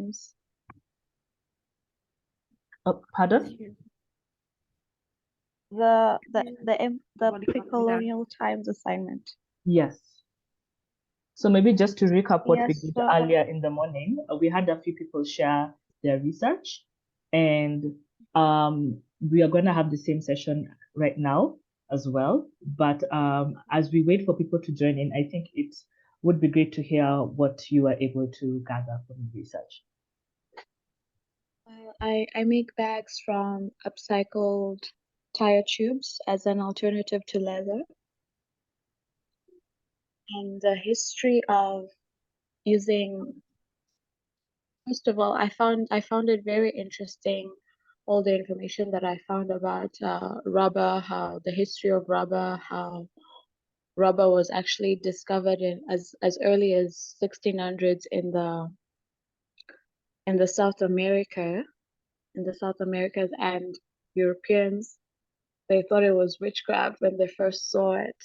times. Pardon? The pre-colonial times assignment. Yes. So maybe just to recap what we did so, earlier in the morning, we had a few people share their research, and we are going to have the same session right now as well. But as we wait for people to join in, I think it would be great to hear what you are able to gather from the research. I make bags from upcycled tire tubes as an alternative to leather. And the history of using, first of all, I found it very interesting, all the information that I found about rubber, how the history of rubber, how rubber was actually discovered in as early as 1600s in the South Americas, and Europeans, they thought it was witchcraft when they first saw it.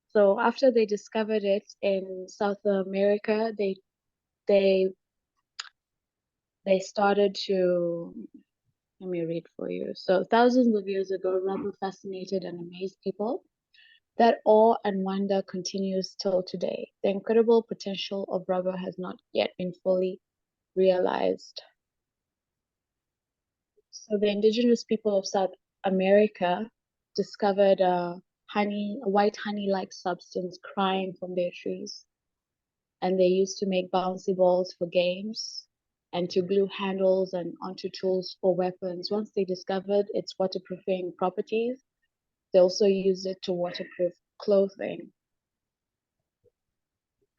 So after they discovered it in South America, they started to, let me read for you. So thousands of years ago, rubber fascinated and amazed people. That awe and wonder continues till today. The incredible potential of rubber has not yet been fully realized. So the indigenous people of South America discovered a white honey-like substance crying from their trees. And they used to make bouncy balls for games and to glue handles and onto tools for weapons. Once they discovered its waterproofing properties, they also used it to waterproof clothing.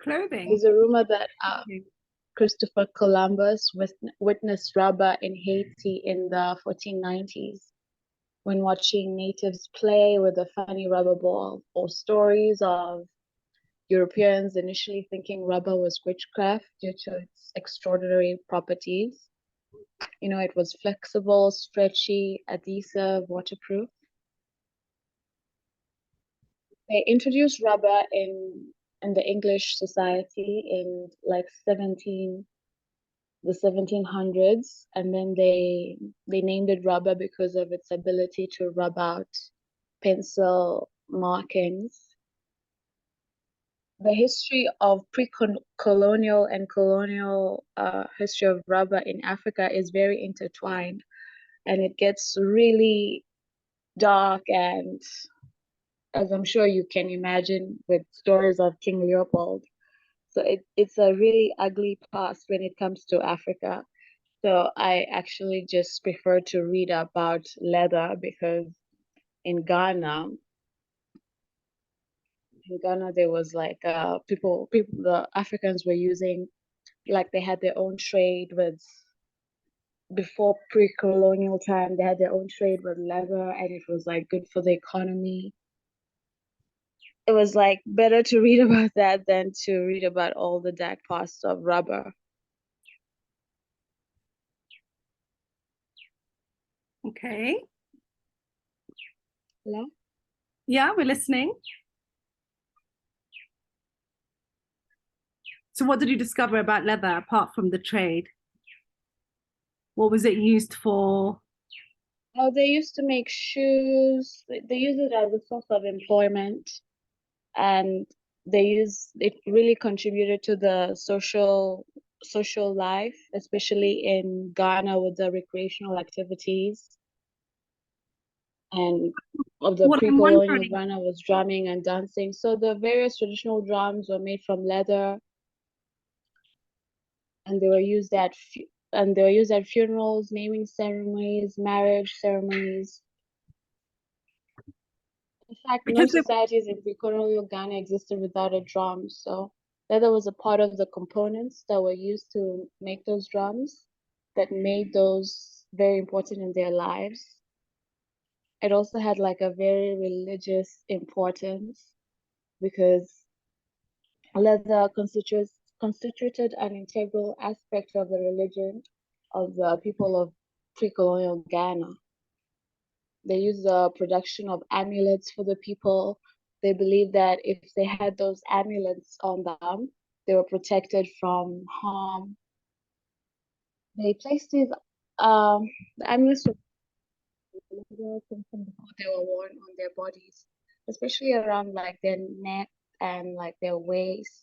There's a rumor that Christopher Columbus witnessed rubber in Haiti in the 1490s when watching natives play with a funny rubber ball, or stories of Europeans initially thinking rubber was witchcraft due to its extraordinary properties. You know, it was flexible, stretchy, adhesive, waterproof. They introduced rubber in the English society in like the 1700s, and then they named it rubber because of its ability to rub out pencil markings. The history of pre-colonial and colonial history of rubber in Africa is very intertwined, and it gets really dark, and as I'm sure you can imagine, with stories of King Leopold. So it's a really ugly past when it comes to Africa. So I actually just prefer to read about leather because in Ghana, there was like people, the Africans were using, like they had their own trade with, before pre-colonial time, they had their own trade with leather, and it was like good for the economy. It was like better to read about that than to read about all the dark parts of rubber. Okay. Hello? Yeah, we're listening. So what did you discover about leather apart from the trade? What was it used for? Oh, they used to make shoes. They use it as a source of employment, and it really contributed to the social life, especially in Ghana with the recreational activities. And of the pre-colonial Ghana was drumming and dancing. So the various traditional drums were made from leather, and they were used at funerals, naming ceremonies, marriage ceremonies. In fact, no societies in pre-colonial Ghana existed without a drum. So leather was a part of the components that were used to make those drums, that made those very important in their lives. It also had like a very religious importance because leather constituted an integral aspect of the religion of the people of pre-colonial Ghana. They used the production of amulets for the people. They believed that if they had those amulets on them, they were protected from harm. They placed these the amulets from before they were worn on their bodies, especially around like their neck and like their waist.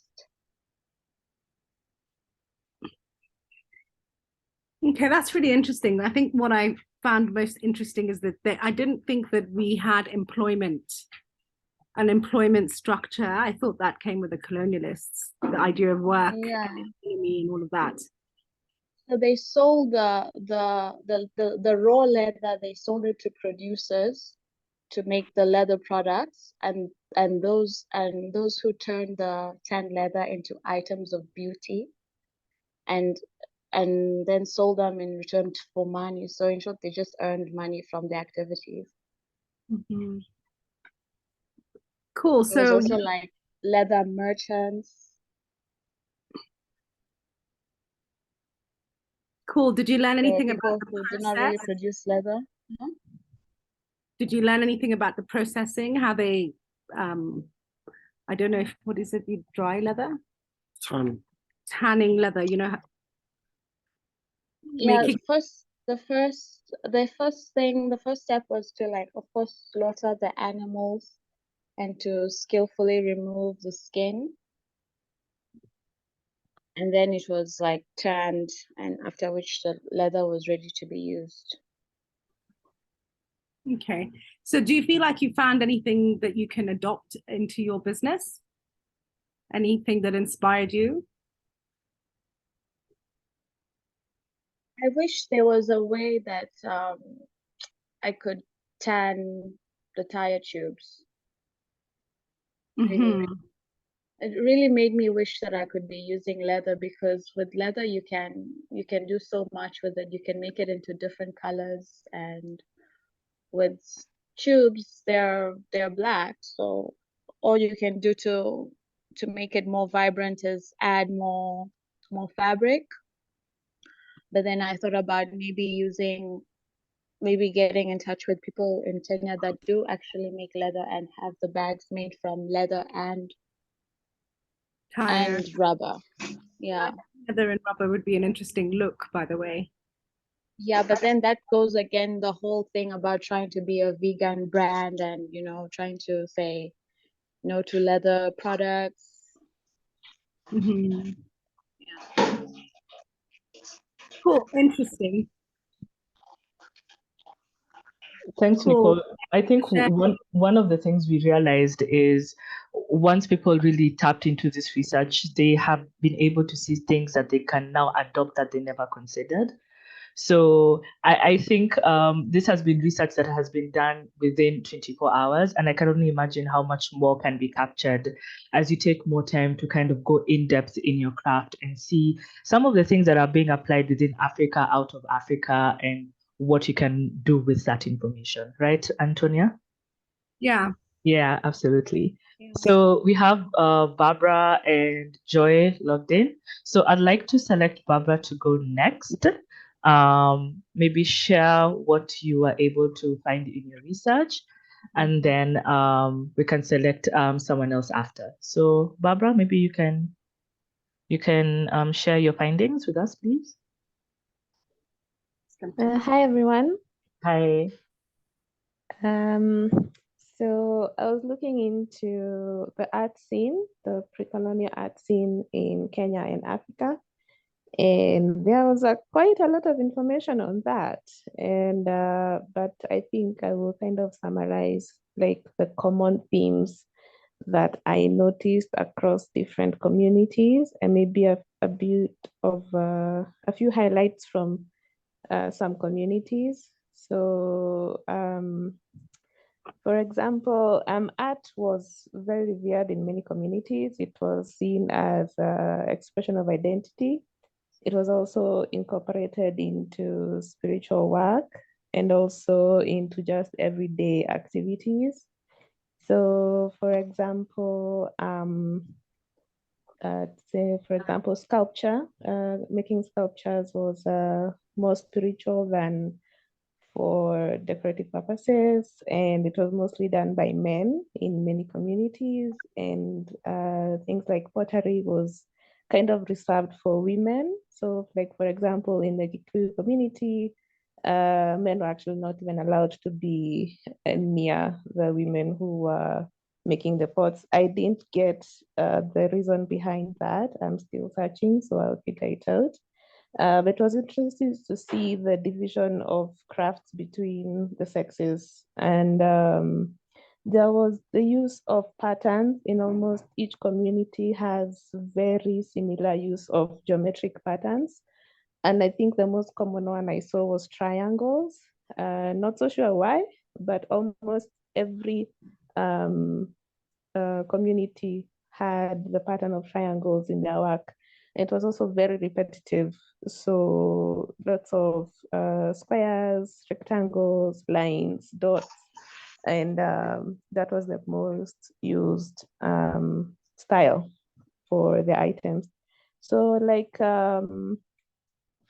Okay, that's really interesting. I think what I found most interesting is that I didn't think that we had an employment structure. I thought that came with the colonialists, the idea of work, Yeah. economy, and all of that. So they sold the raw leather, they sold it to producers to make the leather products, and those who turned the tanned leather into items of beauty and and then sold them in return for money. So in short, they just earned money from the activities. Mm-hmm. Cool. There was So also like leather merchants. cool. Did you learn There were anything about people the who did not process? really produce leather. Mhm. Did you learn anything about the processing? How they, I don't know if, what is it? You dry leather? Tanning leather. Yeah, Making. the first step was to like, of course, slaughter the animals and to skillfully remove the skin. And then it was like tanned, and after which the leather was ready to be used. Okay. So do you feel like you found anything that you can adopt into your business? Anything that inspired you? I wish there was a way that I could tan the tire tubes. Really, Mm-hmm. it really made me wish that I could be using leather, because with leather you can do so much with it. You can make it into different colors, and with tubes they're black. So all you can do to make it more vibrant is add more fabric. But then I thought about maybe getting in touch with people in Kenya that do actually make leather and have the bags made from leather Tire. and rubber. Yeah. Leather and rubber would be an interesting look, by the way. Yeah, but then that goes again the whole thing about trying to be a vegan brand and, trying to say no to leather products. Mm-hmm. Cool. Interesting. Thanks, Cool. Nicole. I think Share. one of the things we realized is once people really tapped into this research, they have been able to see things that they can now adopt that they never considered. So I think this has been research that has been done within 24 hours, and I can only imagine how much more can be captured as you take more time to kind of go in depth in your craft and see some of the things that are being applied within Africa, out of Africa, and what you can do with that information, right, Antonia? Yeah. Yeah, absolutely. Yeah. So we have Barbara and Joy logged in. So I'd like to select Barbara to go next. Maybe share what you were able to find in your research, and then we can select someone else after. So Barbara, maybe you can share your findings with us, please. Hi everyone. Hi. Um, so I was looking into the art scene, the pre-colonial art scene in Kenya and Africa, and there was quite a lot of information on that. And but I think I will kind of summarize like the common themes that I noticed across different communities, and maybe a bit of a few highlights from some communities. So, for example, art was very revered in many communities. It was seen as an expression of identity. It was also incorporated into spiritual work and also into just everyday activities. So, for example, say, for example, sculpture, making sculptures was more spiritual than for decorative purposes, and it was mostly done by men in many communities. And things like pottery was kind of reserved for women. So like, for example, in the Kikuyu community, men were actually not even allowed to be near the women who were making the pots. I didn't get the reason behind that. I'm still searching, so I'll figure it out. But it was interesting to see the division of crafts between the sexes. And there was the use of patterns. In almost each community has very similar use of geometric patterns. And I think the most common one I saw was triangles. Not so sure why, but almost every community had the pattern of triangles in their work. It was also very repetitive. So lots of squares, rectangles, lines, dots, and that was the most used style for the items. So like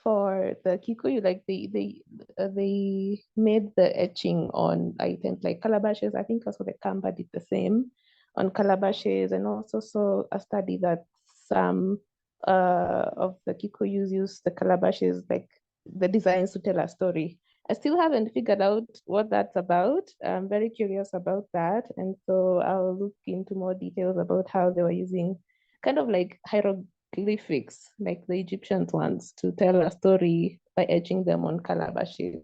for the Kikuyu, like they made the etching on items like calabashes. I think also the Kamba did the same on calabashes, and also saw a study that some of the Kikuyus use the calabashes, like the designs, to tell a story. I still haven't figured out what that's about. I'm very curious about that, and so I'll look into more details about how they were using kind of like hieroglyphics, like the Egyptian ones, to tell a story by etching them on calabashes.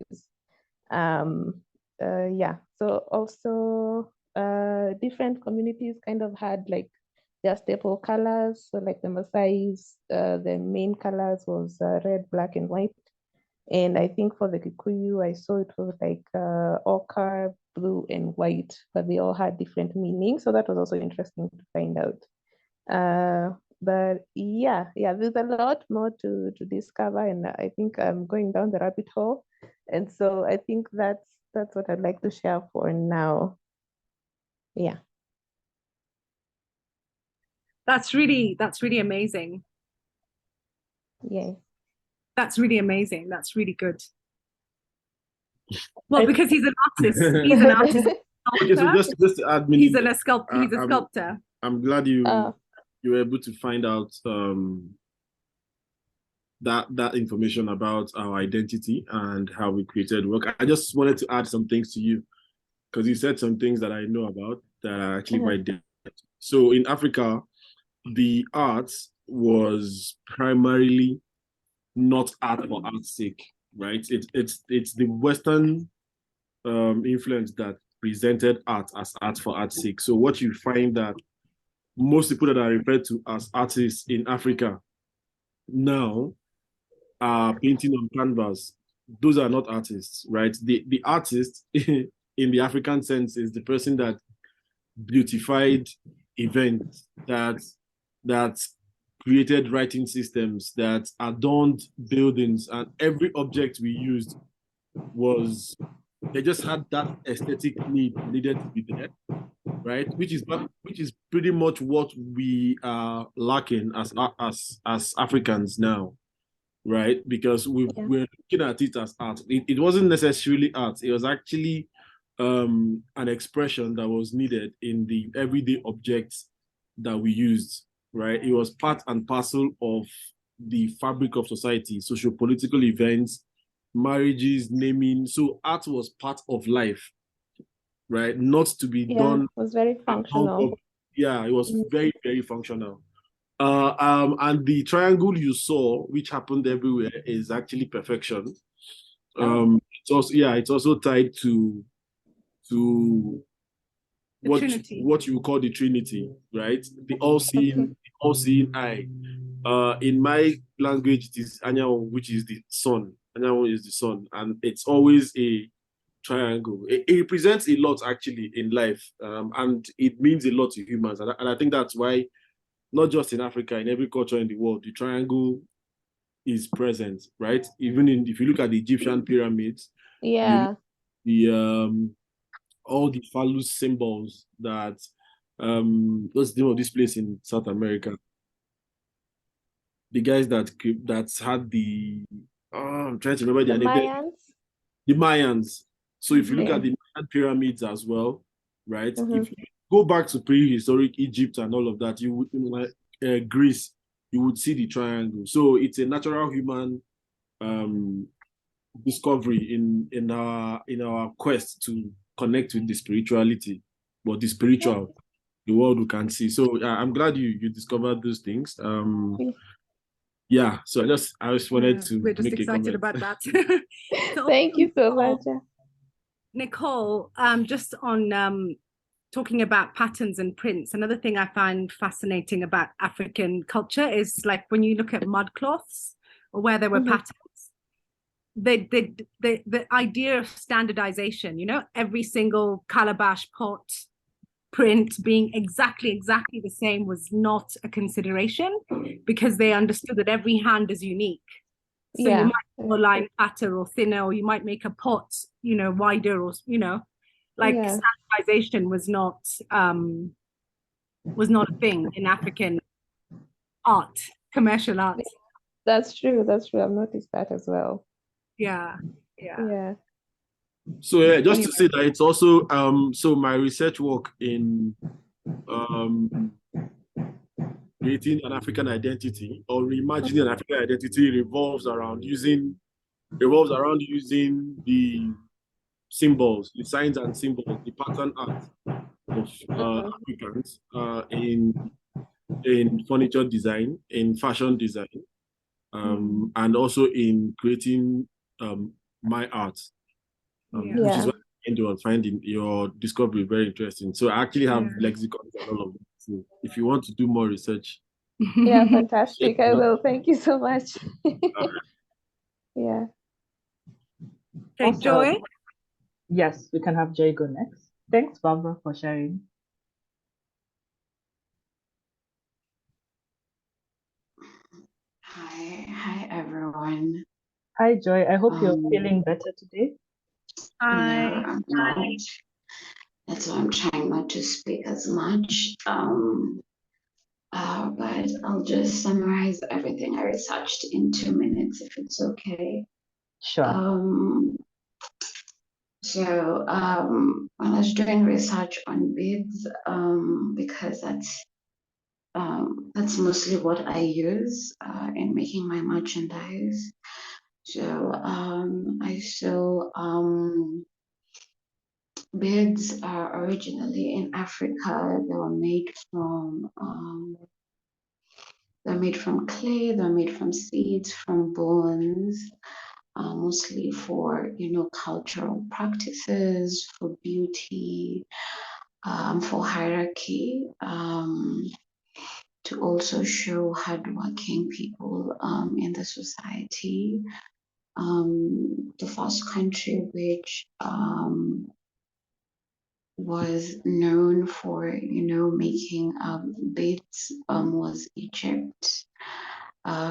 Yeah, so also different communities kind of had like their staple colors. So like the Maasai's, the main colors was red, black, and white. And I think for the Kikuyu, I saw it was like ochre, blue, and white, but they all had different meanings. So that was also interesting to find out. But yeah, there's a lot more to discover, and I think I'm going down the rabbit hole. And so I think that's what I'd like to share for now. Yeah. That's really amazing. Yeah. That's really amazing. That's really good. Well, because he's an artist. He's an artist. Okay, so just to add, he's a sculptor. I'm glad you were able to find out that information about our identity and how we created work. I just wanted to add some things to you because you said some things that I know about that are actually quite different. So in Africa, the arts was primarily not art for art's sake, right? It's the Western influence that presented art as art for art's sake. So what you find that most people that are referred to as artists in Africa now are painting on canvas. Those are not artists, right? The artist in the African sense is the person that beautified events, that created writing systems, that adorned buildings, and every object we used was, they just had that aesthetic needed to be there, right? Which is pretty much what we are lacking as Africans now, right? Because we're looking at it as art. It wasn't necessarily art. It was actually an expression that was needed in the everyday objects that we used, right? It was part and parcel of the fabric of society, socio-political events, marriages, naming. So art was part of life, right? Not to be done. It was very functional. Yeah, it was very, very functional. And the triangle you saw, which happened everywhere, is actually perfection. It's also tied to what you call the Trinity, right? The all-seeing eye. In my language, it is Anyanwụ, which is the sun. Anyanwụ is the sun, and it's always a triangle. It represents a lot actually in life, and it means a lot to humans. And I think that's why, not just in Africa, in every culture in the world, the triangle is present, right? Even if you look at the Egyptian pyramids, all the phallus symbols that what's the name of this place in South America? The guys that had the I'm trying to remember their name. Mayans. The Mayans. So if you look at the Mayan pyramids as well, right? If you go back to prehistoric Egypt and all of that, Greece, you would see the triangle. So it's a natural human discovery in our quest to connect with the spirituality, but the spiritual, the world we can see. So I'm glad you discovered those things. Yeah, so I just wanted to we're just make excited a about that. So Thank you so much. Nicole, just on talking about patterns and prints, another thing I find fascinating about African culture is like when you look at mud cloths or where there were patterns, the idea of standardization, you know, every single calabash pot print being exactly the same was not a consideration, because they understood that every hand is unique. So you might do a line fatter or thinner, or you might make a pot, you know, wider, or, you know, like standardization was not a thing in African art, commercial art. That's true. That's true. I've noticed that as well. Yeah. So yeah, just to say that it's also so my research work in creating an African identity or reimagining an African identity revolves around using the symbols, the signs and symbols, the pattern art of Africans in furniture design, in fashion design, and also in creating my art, which is what I was finding your discovery very interesting. So I actually have lexicons and all of that. So if you want to do more research. Yeah, fantastic. I will. Thank you so much. Yeah. Okay, Joy? Yes, we can have Joy go next. Thanks, Barbara, for sharing. Hi everyone. Hi, Joy. I hope you're feeling better today. Hi. No, I'm not. That's why I'm trying not to speak as much. But I'll just summarize everything I researched in 2 minutes, if it's okay. Sure. So when I was doing research on beads, because that's mostly what I use in making my merchandise. So I saw beads are originally in Africa. They're made from clay. They're made from seeds, from bones, mostly for cultural practices, for beauty, for hierarchy. To also show hardworking people in the society. The first country which was known for, making beads was Egypt.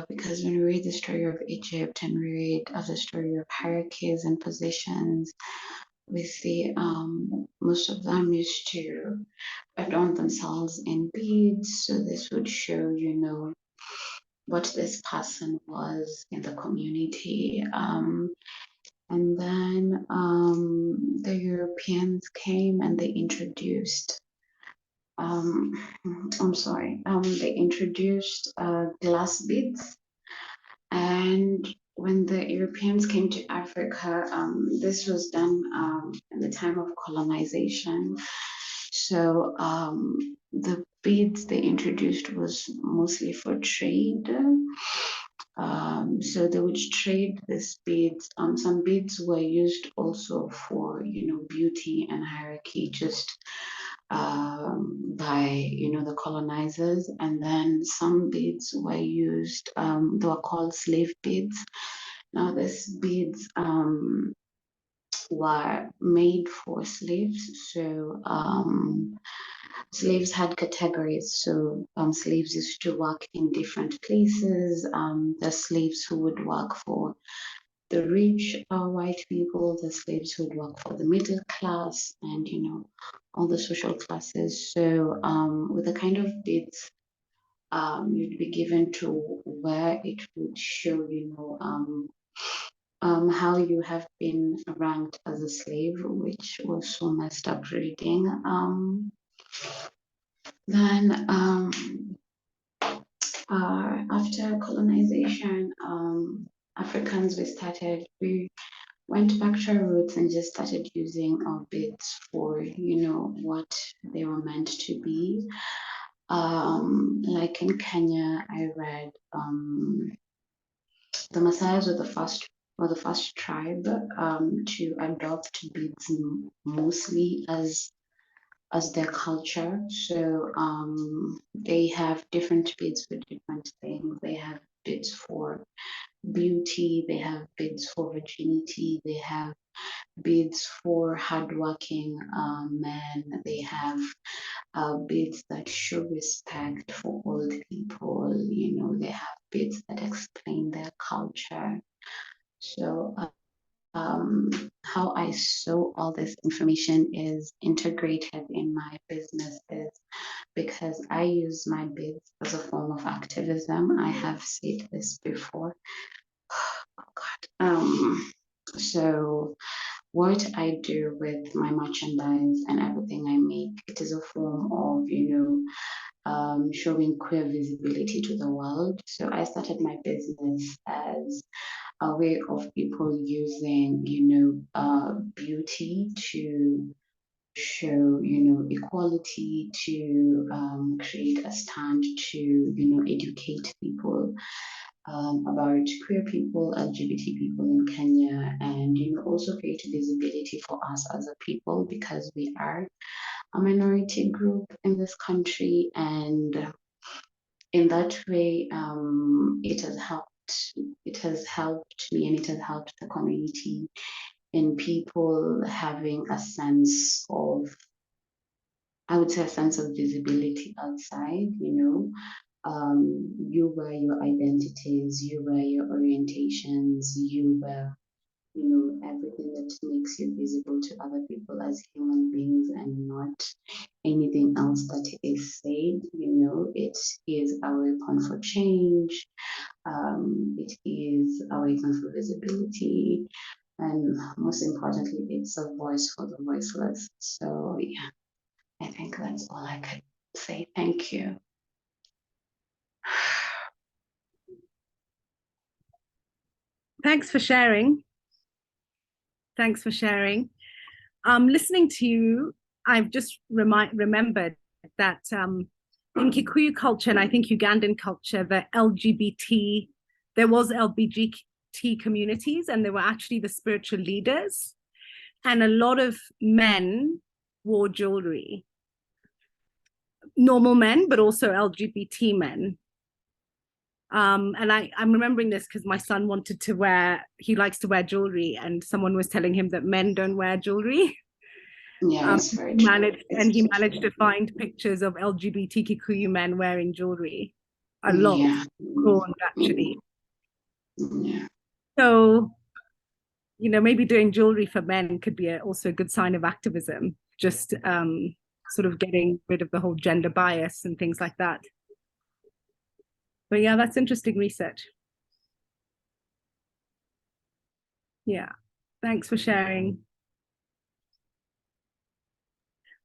Because when we read the story of Egypt and we read of the story of hierarchies and positions, we see most of them used to adorn themselves in beads. So this would show, what this person was in the community. And then the Europeans came and they introduced, they introduced glass beads. And when the Europeans came to Africa, this was done in the time of colonization. So the beads they introduced was mostly for trade. So they would trade these beads. Some beads were used also for, beauty and hierarchy, just by, the colonizers. And then some beads were used, they were called slave beads. Now these beads were made for slaves. So slaves had categories. So slaves used to work in different places. The slaves who would work for the rich white people, the slaves who would work for the middle class, and all the social classes. So with the kind of beads you'd be given to wear, it would show, how you have been ranked as a slave, which was so messed up reading. Then After colonization, Africans, we went back to our roots and just started using our beads for, what they were meant to be. Like in Kenya, I read the Maasais were the first tribe to adopt beads mostly as their culture. So they have different beads for different things. They have beads for beauty, they have beads for virginity, they have beads for hardworking men, they have beads that show respect for old people, they have beads that explain their culture. So how I saw all this information is integrated in my business is because I use my beads as a form of activism. I have said this before. Oh God. So what I do with my merchandise and everything I make, it is a form of, showing queer visibility to the world. So I started my business as a way of people using, beauty to show, equality, to create a stand to, educate people about queer people, LGBT people in Kenya, and, also create visibility for us as a people because we are a minority group in this country. And in that way, it has helped. It has helped me and it has helped the community in people having a sense of, I would say, a sense of visibility outside, you wear your identities, you wear your orientations, you wear, everything that makes you visible to other people as human beings and not anything else that is said. It is a weapon for change. It is a weapon for visibility. And most importantly, it's a voice for the voiceless. So, yeah, I think that's all I could say. Thank you. Thanks for sharing. Thanks for sharing. Listening to you, I've just remembered that in Kikuyu culture, and I think Ugandan culture, there was LGBT communities, and they were actually the spiritual leaders. And a lot of men wore jewelry, normal men, but also LGBT men. And I'm remembering this because my son he likes to wear jewelry, and someone was telling him that men don't wear jewelry. Yeah, it's very true. He managed to find pictures of LGBT Kikuyu men wearing jewelry. A lot, yeah. actually. Yeah. So, maybe doing jewelry for men could be also a good sign of activism, just sort of getting rid of the whole gender bias and things like that. But yeah, that's interesting research. Yeah, thanks for sharing.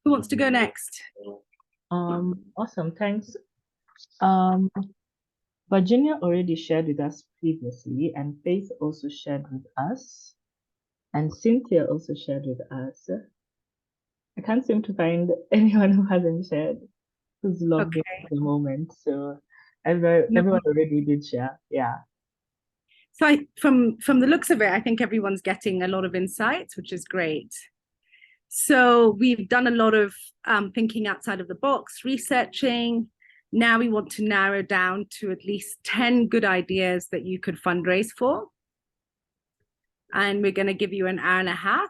Who wants to go next? Awesome, thanks. Virginia already shared with us previously, and Faith also shared with us, and Cynthia also shared with us. I can't seem to find anyone who hasn't shared, who's logged in at the moment. So everyone already did share. Yeah. So from the looks of it, I think everyone's getting a lot of insights, which is great. So we've done a lot of thinking outside of the box, researching. Now we want to narrow down to at least 10 good ideas that you could fundraise for. And we're going to give you an hour and a half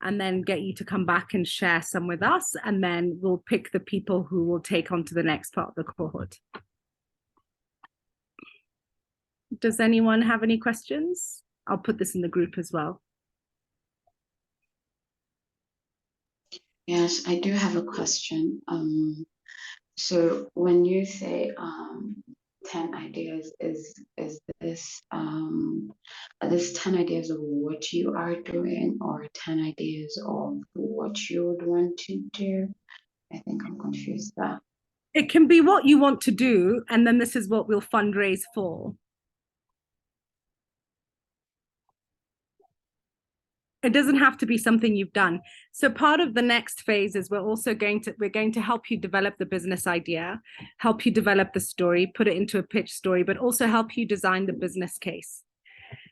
and then get you to come back and share some with us. And then we'll pick the people who will take on to the next part of the cohort. Does anyone have any questions? I'll put this in the group as well. Yes, I do have a question. So when you say 10 ideas, is this 10 ideas of what you are doing or 10 ideas of what you would want to do? I think I'm confused there. It can be what you want to do, and then this is what we'll fundraise for. It doesn't have to be something you've done. So part of the next phase is we're going to help you develop the business idea, help you develop the story, put it into a pitch story, but also help you design the business case.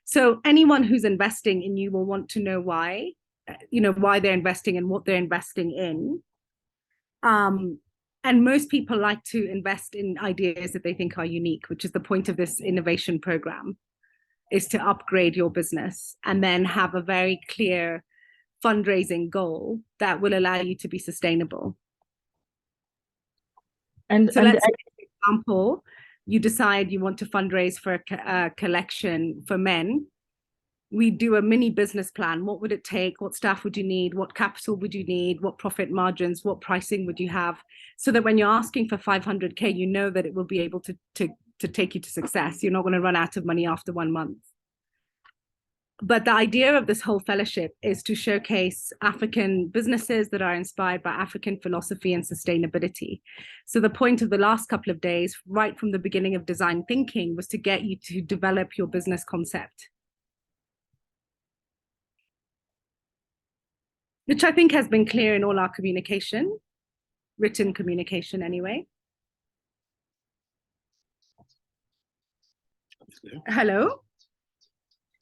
So anyone who's investing in you will want to know why, why they're investing and what they're investing in. And most people like to invest in ideas that they think are unique, which is the point of this innovation program, is to upgrade your business and then have a very clear fundraising goal that will allow you to be sustainable. And so let's say, for example, you decide you want to fundraise for a collection for men. We do a mini business plan. What would it take? What staff would you need? What capital would you need? What profit margins? What pricing would you have? So that when you're asking for 500K, you know that it will be able to take you to success. You're not going to run out of money after 1 month. But the idea of this whole fellowship is to showcase African businesses that are inspired by African philosophy and sustainability. So the point of the last couple of days, right from the beginning of design thinking, was to get you to develop your business concept, which I think has been clear in all our communication, written communication anyway. Hello?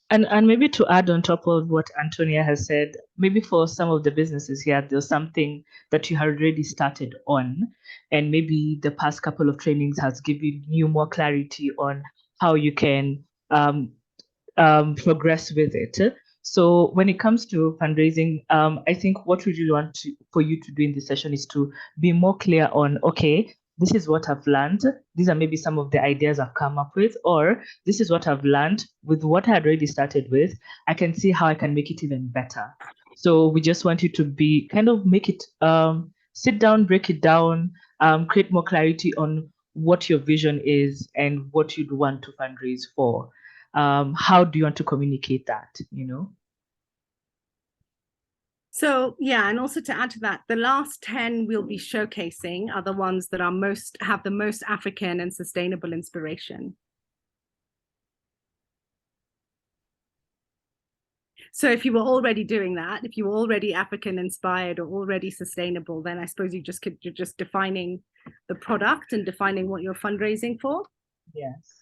And maybe to add on top of what Antonia has said, maybe for some of the businesses here, there's something that you have already started on, and maybe the past couple of trainings has given you more clarity on how you can progress with it. So when it comes to fundraising, I think what we really want for you to do in this session is to be more clear on, okay, this is what I've learned. These are maybe some of the ideas I've come up with, or this is what I've learned with what I had already started with. I can see how I can make it even better. So we just want you to be make it, sit down, break it down, create more clarity on what your vision is and what you'd want to fundraise for. How do you want to communicate that, So yeah, and also to add to that, the last 10 we'll be showcasing are the ones that are have the most African and sustainable inspiration. So if you were already doing that, if you were already African inspired or already sustainable, then I suppose you're just defining the product and defining what you're fundraising for. Yes.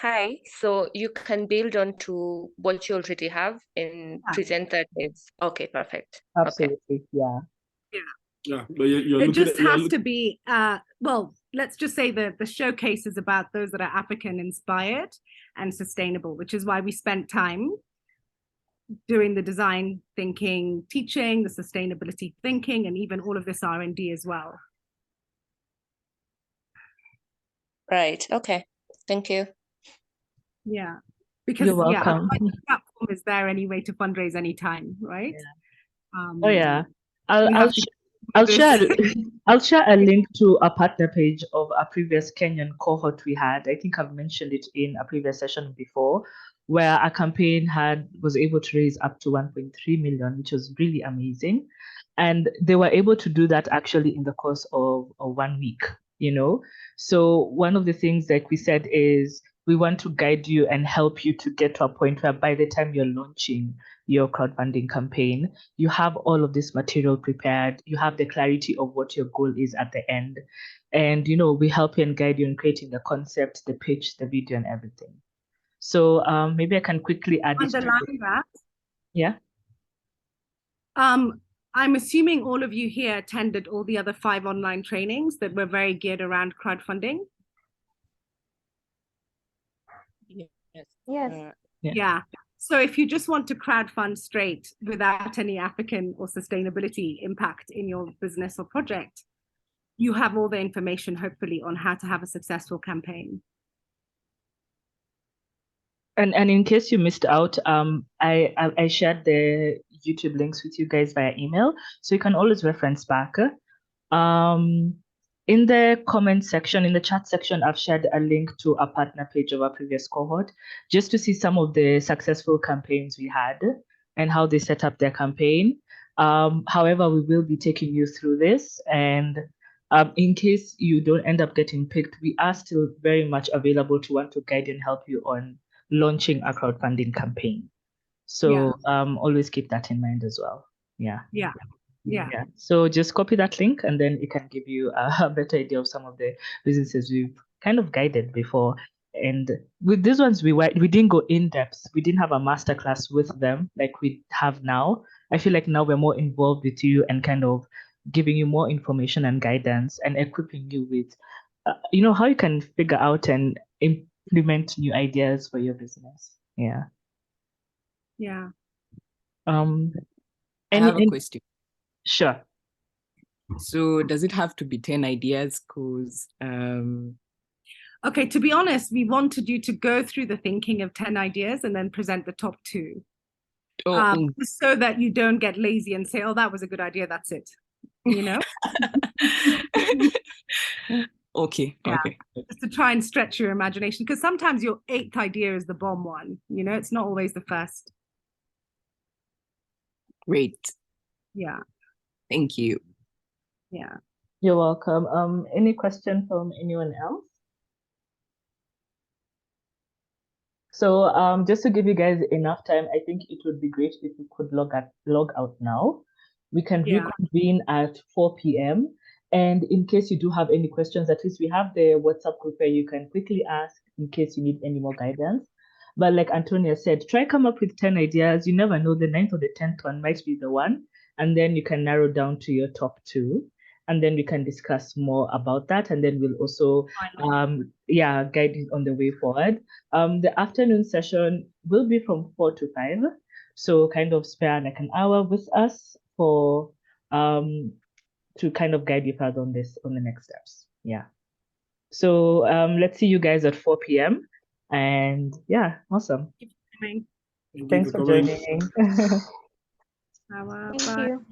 Hi, so you can build on to what you already have and present that it's okay, perfect. Absolutely, okay. Yeah. Yeah, but you're it just has to be, well, let's just say the showcase is about those that are African inspired and sustainable, which is why we spent time doing the design thinking, teaching, the sustainability thinking, and even all of this R&D as well. Right, okay, thank you. Yeah, because You're welcome. The platform is there anyway to fundraise anytime, right? Yeah. I'll share a link to a partner page of a previous Kenyan cohort we had. I think I've mentioned it in a previous session before, where a campaign was able to raise up to 1.3 million, which was really amazing. And they were able to do that actually in the course of 1 week, So one of the things that we said is we want to guide you and help you to get to a point where by the time you're launching your crowdfunding campaign, you have all of this material prepared, you have the clarity of what your goal is at the end. And, we help you and guide you in creating the concept, the pitch, the video, and everything. So maybe I can quickly add it. Underline that. Yeah. I'm assuming all of you here attended all the other 5 online trainings that were very geared around crowdfunding. Yes. Yeah. So if you just want to crowdfund straight without any African or sustainability impact in your business or project, you have all the information, hopefully, on how to have a successful campaign. And in case you missed out, I shared the YouTube links with you guys via email, so you can always reference back. In the comment section, in the chat section, I've shared a link to a partner page of our previous cohort, just to see some of the successful campaigns we had and how they set up their campaign. However, we will be taking you through this, and in case you don't end up getting picked, we are still very much available to want to guide and help you on launching a crowdfunding campaign. So always keep that in mind as well. Yeah. So just copy that link, and then it can give you a better idea of some of the businesses we've kind of guided before. And with these ones, we didn't go in depth. We didn't have a masterclass with them like we have now. I feel like now we're more involved with you and kind of giving you more information and guidance and equipping you with, how you can figure out and implement new ideas for your business. Yeah. I have a question. Sure. So does it have to be 10 ideas? Because okay, to be honest, we wanted you to go through the thinking of 10 ideas and then present the top 2. So that you don't get lazy and say, oh, that was a good idea, that's it. Okay. Just to try and stretch your imagination, because sometimes your 8th idea is the bomb one. It's not always the first. Great. Yeah. Thank you. Yeah. You're welcome. Any question from anyone else? So just to give you guys enough time, I think it would be great if you could log out now. We can reconvene at 4 p.m. And in case you do have any questions, at least we have the WhatsApp group where you can quickly ask in case you need any more guidance. But like Antonia said, try come up with 10 ideas. You never know, the 9th or the 10th one might be the one. And then you can narrow down to your top 2. And then we can discuss more about that. And then we'll also guide you on the way forward. The afternoon session will be from 4 to 5. So kind of spare like an hour with us for to kind of guide you further on the next steps. Yeah. So let's see you guys at 4 p.m. And yeah, awesome. Thank Thanks for joining. Thank you.